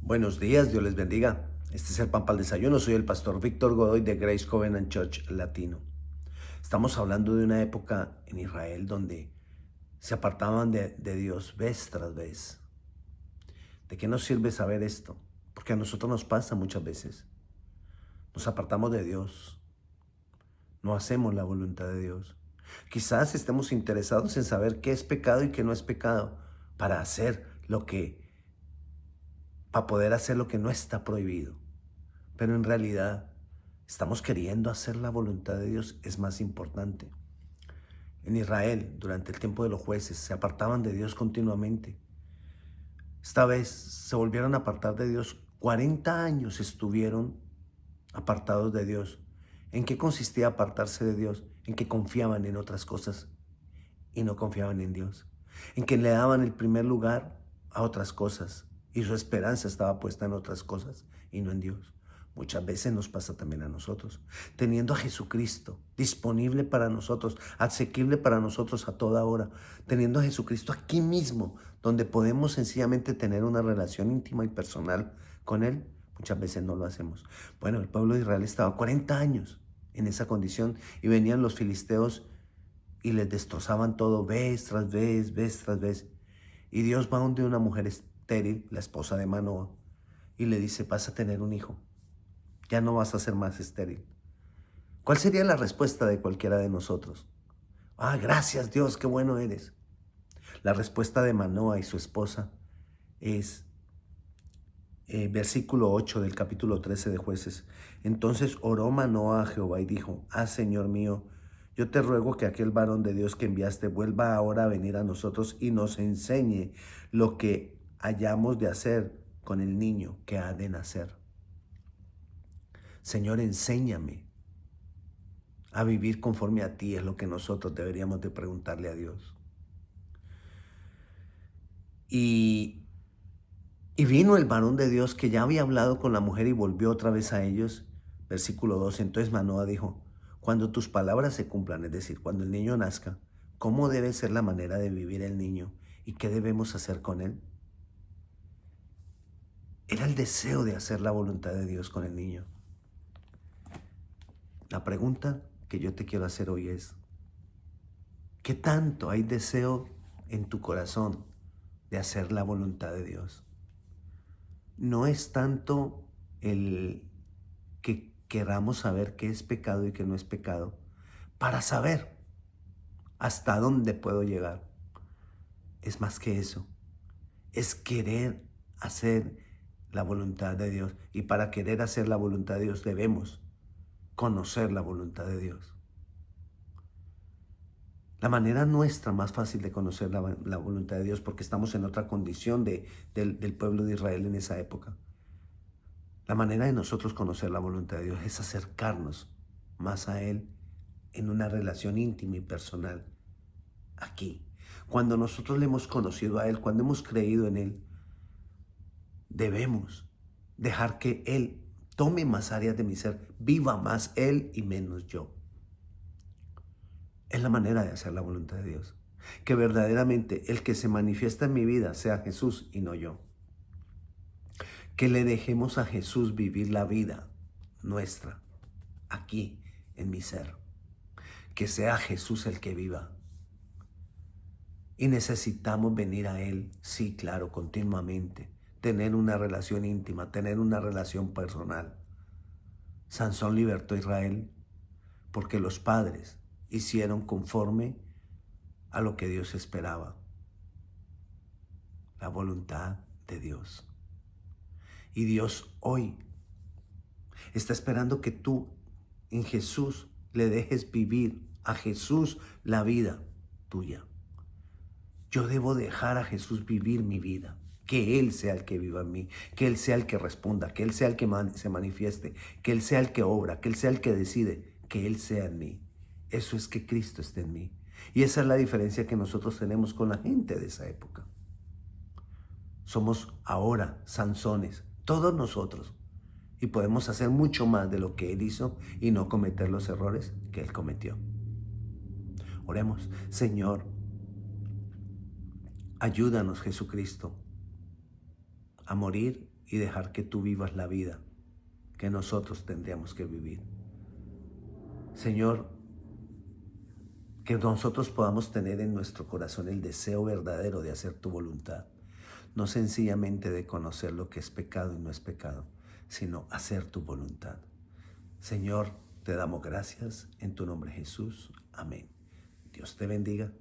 Buenos días, Dios les bendiga. Este es el Pan para el Desayuno. Soy el pastor Víctor Godoy de Grace Covenant Church Latino. Estamos hablando de una época en Israel donde se apartaban de Dios vez tras vez. ¿De qué nos sirve saber esto? Porque a nosotros nos pasa muchas veces. Nos apartamos de Dios. No hacemos la voluntad de Dios. Quizás estemos interesados en saber qué es pecado y qué no es pecado para poder hacer lo que no está prohibido. Pero en realidad, estamos queriendo hacer la voluntad de Dios, es más importante. En Israel, durante el tiempo de los jueces, se apartaban de Dios continuamente. Esta vez se volvieron a apartar de Dios. 40 años estuvieron apartados de Dios. ¿En qué consistía apartarse de Dios? En que confiaban en otras cosas y no confiaban en Dios. En que le daban el primer lugar a otras cosas y su esperanza estaba puesta en otras cosas y no en Dios. Muchas veces nos pasa también a nosotros, teniendo a Jesucristo disponible para nosotros, asequible para nosotros a toda hora, teniendo a Jesucristo aquí mismo, donde podemos sencillamente tener una relación íntima y personal con Él. Muchas veces no lo hacemos. Bueno, el pueblo de Israel estaba 40 años en esa condición y venían los filisteos y les destrozaban todo vez tras vez, vez tras vez. Y Dios va donde una mujer estéril, la esposa de Manoah, y le dice: vas a tener un hijo, ya no vas a ser más estéril. ¿Cuál sería la respuesta de cualquiera de nosotros? Ah, gracias Dios, qué bueno eres. La respuesta de Manoah y su esposa es versículo 8 del capítulo 13 de Jueces. Entonces oró Manoah a Jehová y dijo: ah, Señor mío, yo te ruego que aquel varón de Dios que enviaste vuelva ahora a venir a nosotros y nos enseñe lo que hayamos de hacer con el niño que ha de nacer. Señor, enséñame a vivir conforme a ti, es lo que nosotros deberíamos de preguntarle a Dios. Y vino el varón de Dios que ya había hablado con la mujer y volvió otra vez a ellos. Versículo 12. Entonces Manoah dijo: cuando tus palabras se cumplan, es decir, cuando el niño nazca, ¿cómo debe ser la manera de vivir el niño y qué debemos hacer con él? Era el deseo de hacer la voluntad de Dios con el niño. La pregunta que yo te quiero hacer hoy es: ¿qué tanto hay deseo en tu corazón de hacer la voluntad de Dios? No es tanto el que queramos saber qué es pecado y qué no es pecado, para saber hasta dónde puedo llegar. Es más que eso, es querer hacer la voluntad de Dios. Y para querer hacer la voluntad de Dios debemos conocer la voluntad de Dios. La manera nuestra más fácil de conocer la voluntad de Dios, porque estamos en otra condición del pueblo de Israel en esa época. La manera de nosotros conocer la voluntad de Dios es acercarnos más a Él en una relación íntima y personal aquí. Cuando nosotros le hemos conocido a Él, cuando hemos creído en Él, debemos dejar que Él tome más áreas de mi ser, viva más Él y menos yo. Es la manera de hacer la voluntad de Dios. Que verdaderamente el que se manifiesta en mi vida sea Jesús y no yo. Que le dejemos a Jesús vivir la vida nuestra aquí en mi ser. Que sea Jesús el que viva. Y necesitamos venir a Él, sí, claro, continuamente. Tener una relación íntima, tener una relación personal. Sansón libertó a Israel porque los padres hicieron conforme a lo que Dios esperaba. La voluntad de Dios. Y Dios hoy está esperando que tú en Jesús le dejes vivir a Jesús la vida tuya. Yo debo dejar a Jesús vivir mi vida, que Él sea el que viva en mí, que Él sea el que responda, que Él sea el que se manifieste, que Él sea el que obra, que Él sea el que decide, que Él sea en mí. Eso es que Cristo esté en mí. Y esa es la diferencia que nosotros tenemos con la gente de esa época. Somos ahora Sansones, todos nosotros, y podemos hacer mucho más de lo que Él hizo y no cometer los errores que Él cometió. Oremos. Señor, ayúdanos, Jesucristo, a morir y dejar que tú vivas la vida que nosotros tendríamos que vivir. Señor, que nosotros podamos tener en nuestro corazón el deseo verdadero de hacer tu voluntad, no sencillamente de conocer lo que es pecado y no es pecado, sino hacer tu voluntad. Señor, te damos gracias en tu nombre Jesús. Amén. Dios te bendiga.